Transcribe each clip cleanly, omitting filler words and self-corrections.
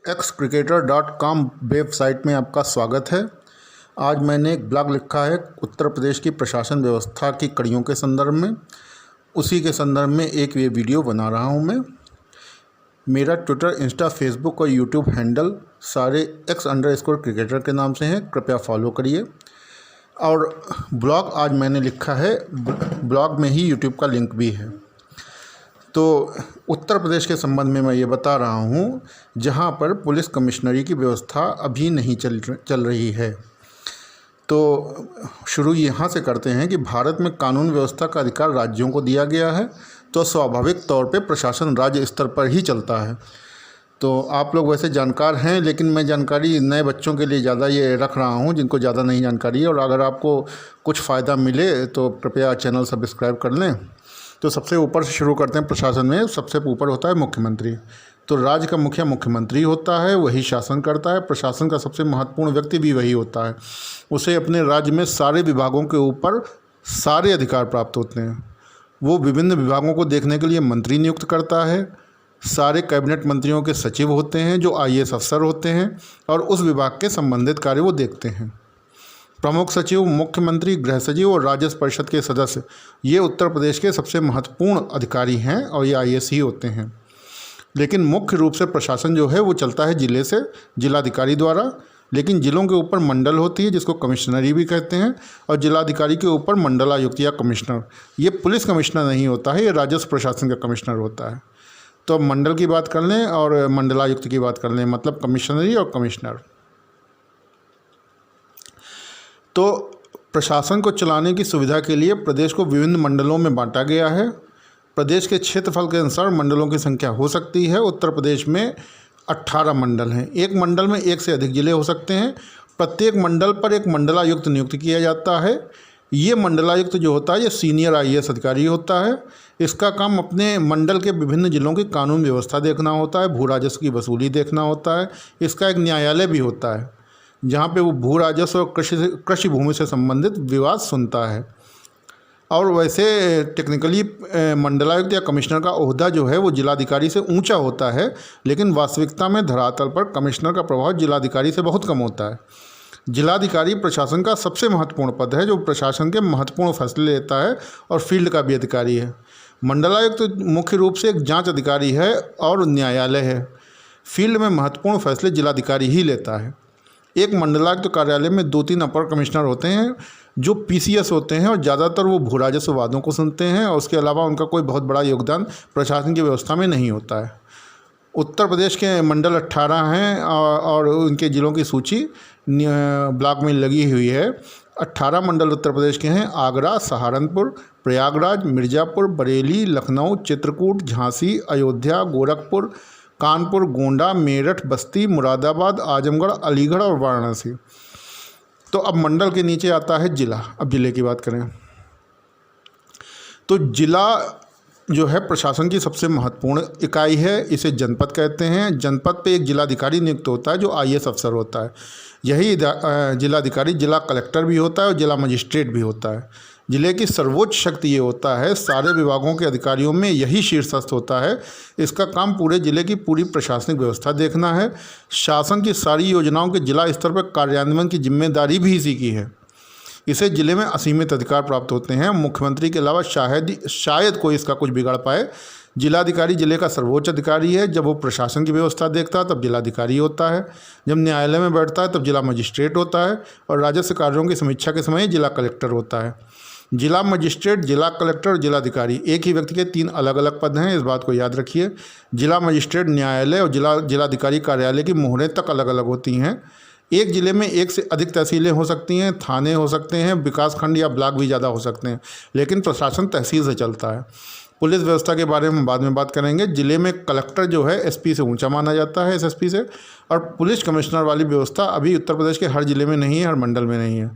xcricketer.com website में आपका स्वागत है। आज मैंने एक ब्लॉग लिखा है उत्तर प्रदेश की प्रशासन व्यवस्था की कड़ियों के संदर्भ में। उसी के संदर्भ में एक ये वीडियो बना रहा हूँ मैं। मेरा ट्विटर, इंस्टा, फेसबुक और यूट्यूब हैंडल सारे x_cricketer के नाम से हैं, कृपया फॉलो करिए। और ब्लॉग आज मैंने लिखा है, ब्लॉग में ही यूट्यूब का लिंक भी है। तो उत्तर प्रदेश के संबंध में मैं ये बता रहा हूँ जहाँ पर पुलिस कमिश्नरी की व्यवस्था अभी नहीं चल रही है। तो शुरू यहाँ से करते हैं कि भारत में कानून व्यवस्था का अधिकार राज्यों को दिया गया है, तो स्वाभाविक तौर पे प्रशासन राज्य स्तर पर ही चलता है। तो आप लोग वैसे जानकार हैं, लेकिन मैं जानकारी नए बच्चों के लिए ज़्यादा ये रख रहा हूँ जिनको ज़्यादा नहीं जानकारी है। और अगर आपको कुछ फ़ायदा मिले तो कृपया चैनल सब्सक्राइब कर लें। तो सबसे ऊपर से शुरू करते हैं। प्रशासन में सबसे ऊपर होता है मुख्यमंत्री। तो राज्य का मुखिया मुख्यमंत्री होता है, वही शासन करता है। प्रशासन का सबसे महत्वपूर्ण व्यक्ति भी वही होता है। उसे अपने राज्य में सारे विभागों के ऊपर सारे अधिकार प्राप्त होते हैं। वो विभिन्न विभागों को देखने के लिए मंत्री नियुक्त करता है। सारे कैबिनेट मंत्रियों के सचिव होते हैं जो IAS अफसर होते हैं और उस विभाग के संबंधित कार्य वो देखते हैं। प्रमुख सचिव, मुख्यमंत्री, गृह सचिव और राजस्व परिषद के सदस्य ये उत्तर प्रदेश के सबसे महत्वपूर्ण अधिकारी हैं और ये IAS ही होते हैं। लेकिन मुख्य रूप से प्रशासन जो है वो चलता है जिले से, जिलाधिकारी द्वारा। लेकिन जिलों के ऊपर मंडल होती है जिसको कमिश्नरी भी कहते हैं, और जिलाधिकारी के ऊपर मंडलायुक्त या कमिश्नर। ये पुलिस कमिश्नर नहीं होता है, ये राजस्व प्रशासन का कमिश्नर होता है। तो अब मंडल की बात कर लें और मंडलायुक्त की बात कर लें, मतलब कमिश्नरी और कमिश्नर। तो प्रशासन को चलाने की सुविधा के लिए प्रदेश को विभिन्न मंडलों में बांटा गया है। प्रदेश के क्षेत्रफल के अनुसार मंडलों की संख्या हो सकती है। उत्तर प्रदेश में 18 मंडल हैं। एक मंडल में एक से अधिक जिले हो सकते हैं। प्रत्येक मंडल पर एक मंडलायुक्त नियुक्त किया जाता है। ये मंडलायुक्त जो होता है ये सीनियर IAS अधिकारी होता है। इसका काम अपने मंडल के विभिन्न जिलों की कानून व्यवस्था देखना होता है, भू राजस्व की वसूली देखना होता है। इसका एक न्यायालय भी होता है जहाँ पे वो भू राजस्व और कृषि भूमि से संबंधित विवाद सुनता है। और वैसे टेक्निकली मंडलायुक्त या कमिश्नर का ओहदा जो है वो जिलाधिकारी से ऊंचा होता है, लेकिन वास्तविकता में धरातल पर कमिश्नर का प्रभाव जिलाधिकारी से बहुत कम होता है। जिलाधिकारी प्रशासन का सबसे महत्वपूर्ण पद है जो प्रशासन के महत्वपूर्ण फैसले लेता है और फील्ड का भी अधिकारी है। मंडलायुक्त मुख्य रूप से एक जाँच अधिकारी है और न्यायालय है। फील्ड में महत्वपूर्ण फैसले जिलाधिकारी ही लेता है। एक मंडलायुक्त कार्यालय में 2-3 अपर कमिश्नर होते हैं जो PCS होते हैं और ज़्यादातर वो भू राजस्व वादों को सुनते हैं, और उसके अलावा उनका कोई बहुत बड़ा योगदान प्रशासन की व्यवस्था में नहीं होता है। उत्तर प्रदेश के मंडल 18 हैं और उनके ज़िलों की सूची ब्लॉक में लगी हुई है। 18 मंडल उत्तर प्रदेश के हैं। आगरा, सहारनपुर, प्रयागराज, मिर्ज़ापुर, बरेली, लखनऊ, चित्रकूट, झांसी, अयोध्या, गोरखपुर, कानपुर, गोंडा, मेरठ, बस्ती, मुरादाबाद, आजमगढ़, अलीगढ़ और वाराणसी। तो अब मंडल के नीचे आता है जिला। अब जिले की बात करें तो जिला जो है प्रशासन की सबसे महत्वपूर्ण इकाई है। इसे जनपद कहते हैं। जनपद पे एक जिलाधिकारी नियुक्त होता है जो IAS अफसर होता है। यही जिलाधिकारी जिला कलेक्टर भी होता है और जिला मजिस्ट्रेट भी होता है। जिले की सर्वोच्च शक्ति ये होता है, सारे विभागों के अधिकारियों में यही शीर्षस्थ होता है। इसका काम पूरे जिले की पूरी प्रशासनिक व्यवस्था देखना है। शासन की सारी योजनाओं के जिला स्तर पर कार्यान्वयन की जिम्मेदारी भी इसी की है। इसे जिले में असीमित अधिकार प्राप्त होते हैं। मुख्यमंत्री के अलावा शायद कोई इसका कुछ बिगाड़ पाए। जिलाधिकारी जिले का सर्वोच्च अधिकारी है। जब वो प्रशासन की व्यवस्था देखता है तब जिलाधिकारी होता है। जब न्यायालय में बैठता है तब जिला मजिस्ट्रेट होता है, और राजस्व कार्यों की समीक्षा के समय जिला कलेक्टर होता है। जिला मजिस्ट्रेट, जिला कलेक्टर और जिलाधिकारी एक ही व्यक्ति के 3 अलग अलग पद हैं, इस बात को याद रखिए। जिला मजिस्ट्रेट न्यायालय और जिलाधिकारी कार्यालय की मोहरें तक अलग अलग होती हैं। एक ज़िले में एक से अधिक तहसीलें हो सकती हैं, थाने हो सकते हैं, विकासखंड या ब्लॉक भी ज़्यादा हो सकते हैं, लेकिन प्रशासन तहसील से चलता है। पुलिस व्यवस्था के बारे में बाद में बात करेंगे। जिले में कलेक्टर जो है SP से ऊंचा माना जाता है, SSP से। और पुलिस कमिश्नर वाली व्यवस्था अभी उत्तर प्रदेश के हर जिले में नहीं है, हर मंडल में नहीं है।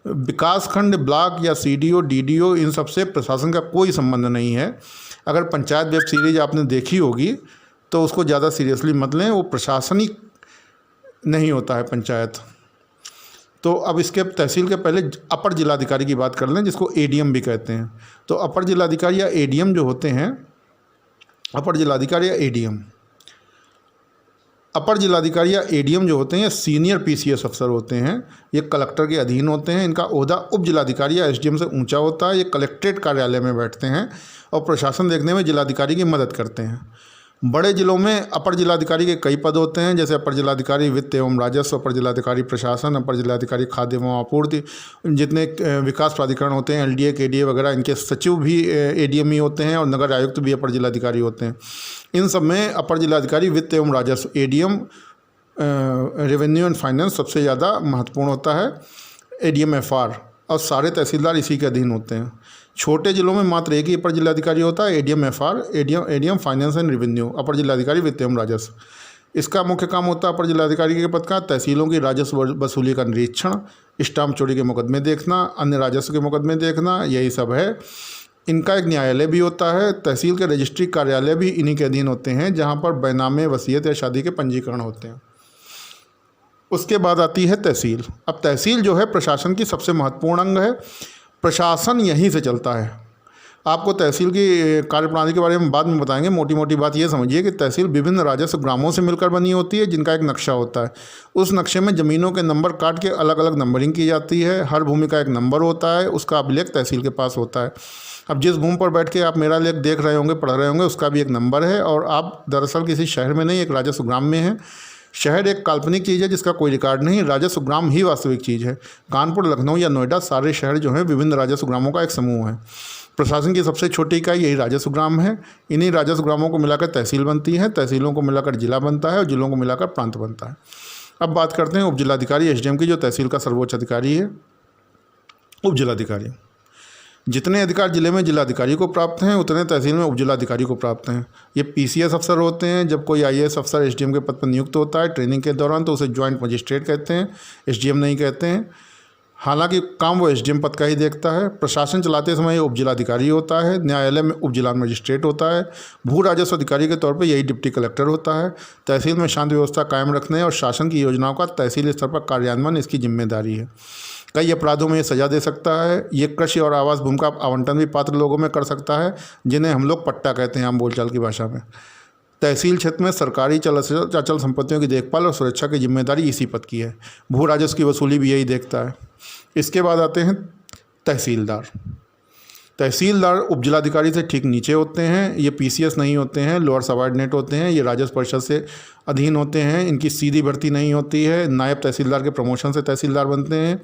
विकासखंड, ब्लॉक या CDO, DDO इन सब से प्रशासन का कोई संबंध नहीं है। अगर पंचायत वेब सीरीज आपने देखी होगी तो उसको ज़्यादा सीरियसली मत लें, वो प्रशासनिक नहीं होता है पंचायत। तो अब इसके तहसील के पहले अपर जिलाधिकारी की बात कर लें, जिसको ADM भी कहते हैं। तो अपर जिलाधिकारी या ADM जो होते हैं, अपर जिलाधिकारी या ADM, अपर जिलाधिकारी या एडीएम जो होते हैं, सीनियर पीसीएस अफसर होते हैं। ये कलेक्टर के अधीन होते हैं। इनका ओहदा उप जिलाधिकारी या एसडीएम से ऊंचा होता है। ये कलेक्ट्रेट कार्यालय में बैठते हैं और प्रशासन देखने में जिलाधिकारी की मदद करते हैं। बड़े जिलों में अपर जिलाधिकारी के कई पद होते हैं, जैसे अपर जिलाधिकारी वित्त एवं राजस्व, अपर जिलाधिकारी प्रशासन, अपर जिलाधिकारी खाद्य एवं आपूर्ति। जितने विकास प्राधिकरण होते हैं, एलडीए, केडीए वगैरह, इनके सचिव भी एडीएम ही होते हैं और नगर आयुक्त भी अपर जिलाधिकारी होते हैं। इन सब में अपर जिलाधिकारी वित्त एवं राजस्व, एडीएम रेवेन्यू एंड फाइनेंस सबसे ज़्यादा महत्वपूर्ण होता है, एडीएम एफआर, और सारे तहसीलदार इसी के अधीन होते हैं। छोटे जिलों में मात्र एक ही अपर जिलाधिकारी होता है, ADM FR, ADM finance and revenue, अपर जिलाधिकारी वित्त एवं राजस्व। इसका मुख्य काम होता है अपर जिलाधिकारी के पद का तहसीलों की राजस्व वसूली का निरीक्षण, स्टाम्प चोरी के मुकदमे देखना, अन्य राजस्व के मुकदमे देखना, यही सब है। इनका एक न्यायालय भी होता है। तहसील के रजिस्ट्री कार्यालय भी इन्हीं के अधीन होते हैं, जहाँ पर बैनामे, वसीयत या शादी के पंजीकरण होते हैं। उसके बाद आती है तहसील। अब तहसील जो है प्रशासन की सबसे महत्वपूर्ण अंग है। प्रशासन यहीं से चलता है। आपको तहसील की कार्यप्रणाली के बारे में बाद में बताएंगे। मोटी मोटी बात ये समझिए कि तहसील विभिन्न राजस्व ग्रामों से मिलकर बनी होती है, जिनका एक नक्शा होता है। उस नक्शे में ज़मीनों के नंबर काट के अलग अलग नंबरिंग की जाती है। हर भूमि का एक नंबर होता है, उसका अभिलेख तहसील के पास होता है। अब जिस भूमि पर बैठ के आप मेरा लेख देख रहे होंगे, पढ़ रहे होंगे, उसका भी एक नंबर है। और आप दरअसल किसी शहर में नहीं, एक राजस्व ग्राम में हैं। शहर एक काल्पनिक चीज़ है जिसका कोई रिकॉर्ड नहीं, राजस्व ग्राम ही वास्तविक चीज़ है। कानपुर, लखनऊ या नोएडा, सारे शहर जो हैं विभिन्न राजस्व ग्रामों का एक समूह है। प्रशासन की सबसे छोटी इकाई यही राजस्व ग्राम है। इन्हीं राजस्व ग्रामों को मिलाकर तहसील बनती है, तहसीलों को मिलाकर जिला बनता है और जिलों को मिलाकर प्रांत बनता है। अब बात करते हैं उप जिलाधिकारी एसडीएम की, जो तहसील का सर्वोच्च अधिकारी है। उप जिलाधिकारी, जितने अधिकार जिले में जिलाधिकारी को प्राप्त हैं, उतने तहसील में उप जिलाधिकारी को प्राप्त हैं। ये पीसीएस अफसर होते हैं। जब कोई आईएएस अफसर एसडीएम के पद पर नियुक्त होता है ट्रेनिंग के दौरान, तो उसे ज्वाइंट मजिस्ट्रेट कहते हैं, एसडीएम नहीं कहते हैं। हालांकि काम वो एसडीएम पद का ही देखता है। प्रशासन चलाते समय ये उप जिलाधिकारी होता है। न्यायालय में उप जिला मजिस्ट्रेट होता है। भू राजस्व अधिकारी के तौर पर यही डिप्टी कलेक्टर होता है। तहसील में शांति व्यवस्था कायम रखने और शासन की योजनाओं का तहसील स्तर पर कार्यान्वयन इसकी जिम्मेदारी है। कई अपराधों में ये सजा दे सकता है। ये कृषि और आवास भूमि का आवंटन भी पात्र लोगों में कर सकता है, जिन्हें हम लोग पट्टा कहते हैं आम बोलचाल की भाषा में। तहसील क्षेत्र में सरकारी अचल संपत्तियों की देखभाल और सुरक्षा की जिम्मेदारी इसी पद की है। भू राजस्व की वसूली भी यही देखता है। इसके बाद आते हैं तहसीलदार। तहसीलदार उप जिलाधिकारी से ठीक नीचे होते हैं। ये पीसीएस नहीं होते हैं, लोअर सबऑर्डिनेट होते हैं। ये राजस्व परिषद से अधीन होते हैं। इनकी सीधी भर्ती नहीं होती है। नायब तहसीलदार के प्रमोशन से तहसीलदार बनते हैं।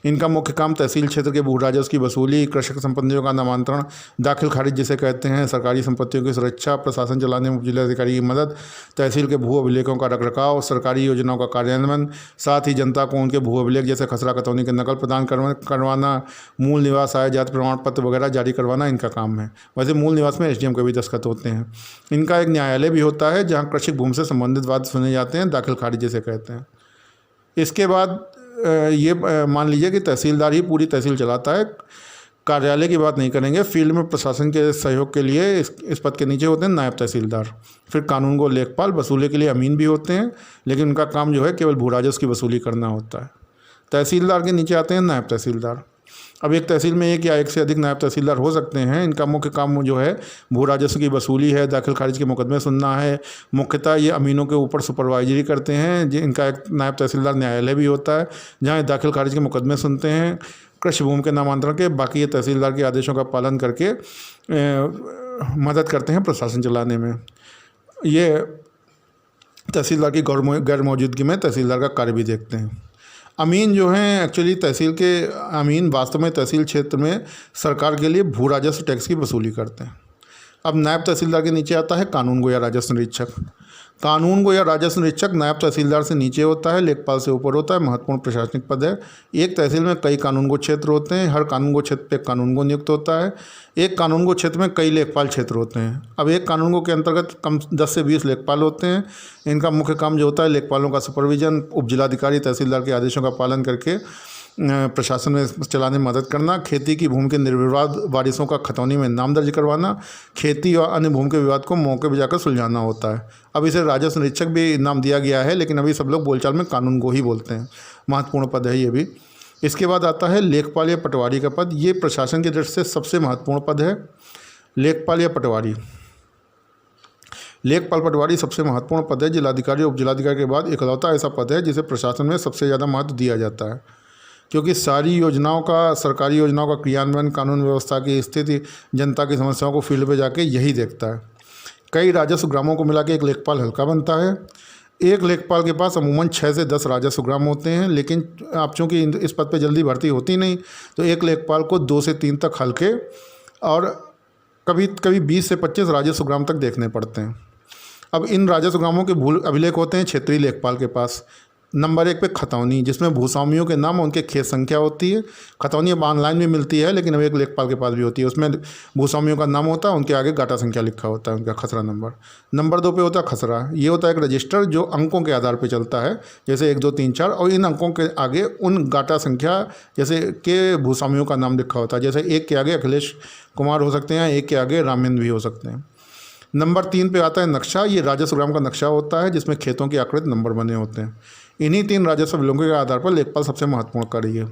इनका मुख्य काम तहसील क्षेत्र के भू राजस्व की वसूली, कृषक संपत्तियों का नामांतरण, दाखिल खारिज जिसे कहते हैं, सरकारी संपत्तियों की सुरक्षा, प्रशासन चलाने में उप जिलाधिकारी की मदद, तहसील के भू अभिलेखों का रखरखाव, सरकारी योजनाओं का कार्यान्वयन, साथ ही जनता को उनके भू अभिलेख जैसे खसरा खतौनी के नकल प्रदान करवाना, मूल निवास, आय, जाति प्रमाण पत्र वगैरह जारी करवाना इनका काम है। वैसे मूल निवास में एसडीएम के भी दस्तखत होते हैं। इनका एक न्यायालय भी होता है, जहाँ कृषि भूमि से संबंधित वाद सुने जाते हैं, दाखिल खारिज जिसे कहते हैं। इसके बाद ये मान लीजिए कि तहसीलदार ही पूरी तहसील चलाता है। कार्यालय की बात नहीं करेंगे। फील्ड में प्रशासन के सहयोग के लिए इस पद के नीचे होते हैं नायब तहसीलदार। फिर कानूनगो लेखपाल, वसूली के लिए अमीन भी होते हैं, लेकिन उनका काम जो है केवल भू राजस्व की वसूली करना होता है। तहसीलदार के नीचे आते हैं नायब तहसीलदार। अब एक तहसील में एक या एक से अधिक नायब तहसीलदार हो सकते हैं। इनका मुख्य काम जो है भू राजस्व की वसूली है, दाखिल खारिज के मुकदमे सुनना है। मुख्यतः ये अमीनों के ऊपर सुपरवाइजरी करते हैं। इनका एक नायब तहसीलदार न्यायालय भी होता है, जहाँ दाखिल खारिज के मुकदमे सुनते हैं, कृषि भूमि के नामांतरण के। बाकी ये तहसीलदार के आदेशों का पालन करके मदद करते हैं प्रशासन चलाने में। ये तहसीलदार की गैर मौजूदगी में तहसीलदार का कार्य भी देखते हैं। अमीन जो हैं, एक्चुअली तहसील के अमीन वास्तव में तहसील क्षेत्र में सरकार के लिए भू राजस्व टैक्स की वसूली करते हैं। अब नायब तहसीलदार के नीचे आता है कानूनगो या राजस्व निरीक्षक। कानूनगो या राजस्व निरीक्षक नायब तहसीलदार से नीचे होता है, लेखपाल से ऊपर होता है, महत्वपूर्ण प्रशासनिक पद है। एक तहसील में कई कानूनगो क्षेत्र होते हैं। हर कानूनगो क्षेत्र पे कानूनगो नियुक्त होता है। एक कानूनगो क्षेत्र में कई लेखपाल क्षेत्र होते हैं। अब एक कानूनगो के अंतर्गत कम 10 से 20 लेखपाल होते हैं। इनका मुख्य काम जो होता है लेखपालों का सुपरविजन, उप जिलाधिकारी तहसीलदार के आदेशों का पालन करके प्रशासन में चलाने में मदद करना, खेती की भूमि के निर्विवाद वारिसों का खतौनी में नाम दर्ज करवाना, खेती और अन्य भूमि के विवाद को मौके पर जाकर सुलझाना होता है। अब इसे राजस्व निरीक्षक भी नाम दिया गया है, लेकिन अभी सब लोग बोलचाल में कानूनगो ही बोलते हैं। महत्वपूर्ण पद है ये भी। इसके बाद आता है लेखपाल या पटवारी का पद। ये प्रशासन की दृष्टि से सबसे महत्वपूर्ण पद है, लेखपाल या पटवारी। लेखपाल पटवारी सबसे महत्वपूर्ण पद है। जिलाधिकारी और उपजिलाधिकारी के बाद इकलौता ऐसा पद है जिसे प्रशासन में सबसे ज़्यादा महत्व दिया जाता है, क्योंकि सारी योजनाओं का, सरकारी योजनाओं का क्रियान्वयन, कानून व्यवस्था की स्थिति, जनता की समस्याओं को फील्ड पे जाके यही देखता है। कई राजस्व ग्रामों को मिला के एक लेखपाल हल्का बनता है। एक लेखपाल के पास अमूमन 6 से 10 राजस्व ग्राम होते हैं, लेकिन आप चूँकि इस पद पे जल्दी भर्ती होती नहीं, तो एक लेखपाल को 2 से 3 तक हल्के और कभी कभी 20 से 25 राजस्व ग्राम तक देखने पड़ते हैं। अब इन राजस्व ग्रामों के भू अभिलेख होते हैं क्षेत्रीय लेखपाल के पास। नंबर 1 पे खतौनी, जिसमें भूस्वामियों के नाम, उनके खेत संख्या होती है। खतौनी अब ऑनलाइन भी मिलती है, लेकिन अब एक लेखपाल के पास भी होती है। उसमें भूस्वामियों का नाम होता है, उनके आगे गाटा संख्या लिखा होता है, उनका खसरा नंबर। नंबर 2 पे होता है खसरा। ये होता है एक रजिस्टर जो अंकों के आधार पर चलता है, जैसे 1, 2, 3, 4, और इन अंकों के आगे उन गाटा संख्या जैसे के भूस्वामियों का नाम लिखा होता है। जैसे 1 के आगे अखिलेश कुमार हो सकते हैं, 1 के आगे रामेंद्र भी हो सकते हैं। नंबर 3 पे आता है नक्शा। ये राजस्व ग्राम का नक्शा होता है, जिसमें खेतों के आकृत नंबर बने होते हैं। इन्हीं 3 राजस्व अभिलेखों के आधार पर लेखपाल सबसे महत्वपूर्ण कार्य है।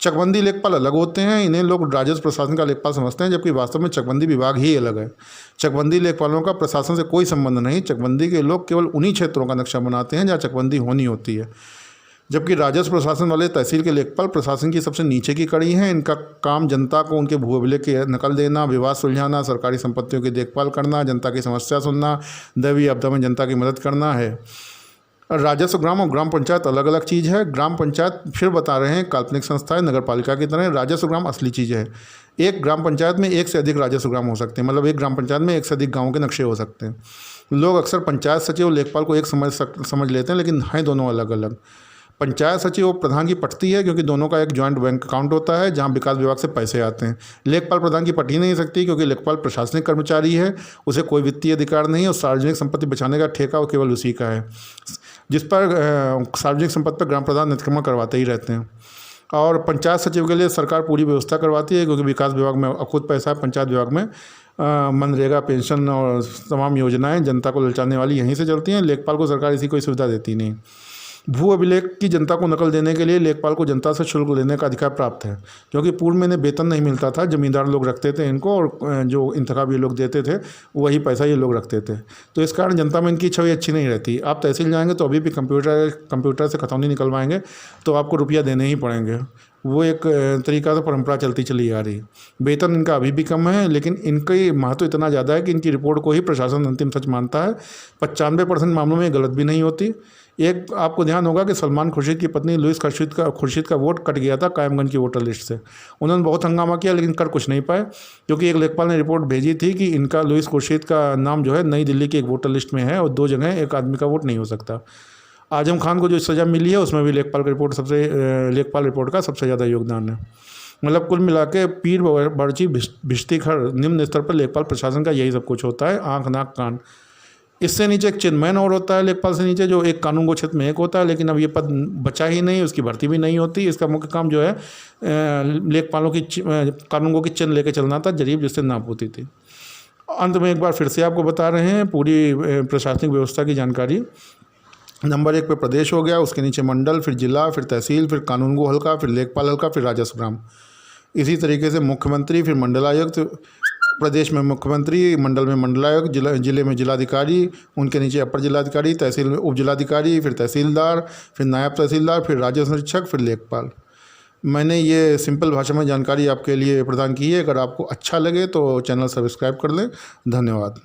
चकबंदी लेखपाल अलग होते हैं। इन्हें लोग राजस्व प्रशासन का लेखपाल समझते हैं, जबकि वास्तव में चकबंदी विभाग ही अलग है। चकबंदी लेखपालों का प्रशासन से कोई संबंध नहीं। चकबंदी के लोग केवल उन्हीं क्षेत्रों का नक्शा बनाते हैं जहाँ चकबंदी होनी होती है, जबकि राजस्व प्रशासन वाले तहसील के लेखपाल प्रशासन की सबसे नीचे की कड़ी हैं। इनका काम जनता को उनके भू अभिलेख की नकल देना, विवाद सुलझाना, सरकारी संपत्तियों की देखभाल करना, जनता की समस्या सुनना, दैवीय आपदा में जनता की मदद करना है। राजस्व ग्राम और ग्राम पंचायत अलग अलग चीज़ है। ग्राम पंचायत फिर बता रहे हैं काल्पनिक संस्थाएं नगर पालिका की तरह। राजस्व ग्राम असली चीज़ है। एक ग्राम पंचायत में 1 से अधिक राजस्व ग्राम हो सकते हैं, मतलब एक ग्राम पंचायत में 1 से अधिक गाँवों के नक्शे हो सकते हैं। लोग अक्सर पंचायत सचिव और लेखपाल को एक समझ लेते हैं, लेकिन हैं दोनों अलग अलग। पंचायत सचिव और प्रधान की पटती है, क्योंकि दोनों का एक जॉइंट बैंक अकाउंट होता है जहां विकास विभाग से पैसे आते हैं। लेखपाल प्रधान की पट ही नहीं सकती, क्योंकि लेखपाल प्रशासनिक कर्मचारी है, उसे कोई वित्तीय अधिकार नहीं है और सार्वजनिक संपत्ति बचाने का ठेका केवल उसी का है, जिस पर सार्वजनिक संपत्ति पर ग्राम प्रधान अतिक्रमण करवाते ही रहते हैं। और पंचायत सचिव के लिए सरकार पूरी व्यवस्था करवाती है, क्योंकि विकास विभाग में खुद पैसा है, पंचायत विभाग में मनरेगा, पेंशन और तमाम योजनाएं जनता को ललचाने वाली यहीं से चलती हैं। लेखपाल को सरकार इसी कोई सुविधा देती नहीं। भू अभिलेख की जनता को नकल देने के लिए लेखपाल को जनता से शुल्क लेने का अधिकार प्राप्त है, क्योंकि पूर्व में इन्हें वेतन नहीं मिलता था। जमींदार लोग रखते थे इनको, और जो इंतखाब ये लोग देते थे वही पैसा ये लोग रखते थे। तो इस कारण जनता में इनकी छवि अच्छी नहीं रहती। आप तहसील जाएंगे तो अभी भी कंप्यूटर से खतौनी निकलवाएंगे तो आपको रुपया देने ही पड़ेंगे। वो एक तरीका से परंपरा चलती चली आ रही। वेतन इनका अभी भी कम है, लेकिन इनकी महत्व इतना ज़्यादा है कि इनकी रिपोर्ट को ही प्रशासन अंतिम सच मानता है। 95% मामलों में गलत भी नहीं होती। एक आपको ध्यान होगा कि सलमान खुर्शीद की पत्नी लुइस खुर्शीद का वोट कट गया था कायमगंज की वोटर लिस्ट से। उन्होंने बहुत हंगामा किया, लेकिन कर कुछ नहीं पाए, क्योंकि एक लेखपाल ने रिपोर्ट भेजी थी कि इनका लुइस खुर्शीद का नाम जो है नई दिल्ली की एक वोटर लिस्ट में है और 2 जगह एक आदमी का वोट नहीं हो सकता। आजम खान को जो सज़ा मिली है उसमें भी लेखपाल रिपोर्ट का सबसे ज़्यादा योगदान है। मतलब कुल मिला के पीर बर्ची भिश्तिखर निम्न स्तर पर लेखपाल प्रशासन का यही सब कुछ होता है, आँख नाक कान। इससे नीचे एक चेयरमैन और होता है लेखपाल से नीचे, जो एक कानूनगो क्षेत्र में एक होता है, लेकिन अब ये पद बचा ही नहीं, उसकी भर्ती भी नहीं होती। इसका मुख्य काम जो है लेखपालों की कानूनगो की चिन्ह लेके चलना था, जरीब जिससे नाप होती थी। अंत में एक बार फिर से आपको बता रहे हैं पूरी प्रशासनिक व्यवस्था की जानकारी। नंबर 1 पे प्रदेश हो गया, उसके नीचे मंडल, फिर जिला, फिर तहसील, फिर कानूनगो हल्का, फिर लेखपाल हल्का, फिर राजस्व ग्राम। इसी तरीके से मुख्यमंत्री, फिर मंडलायुक्त, प्रदेश में मुख्यमंत्री, मंडल में मंडलायुक्त, जिले में जिलाधिकारी, उनके नीचे अपर जिलाधिकारी, तहसील में उप जिलाधिकारी, फिर तहसीलदार, फिर नायब तहसीलदार, फिर राजस्व निरीक्षक, फिर लेखपाल। मैंने ये सिंपल भाषा में जानकारी आपके लिए प्रदान की है। अगर आपको अच्छा लगे तो चैनल सब्सक्राइब कर लें। धन्यवाद।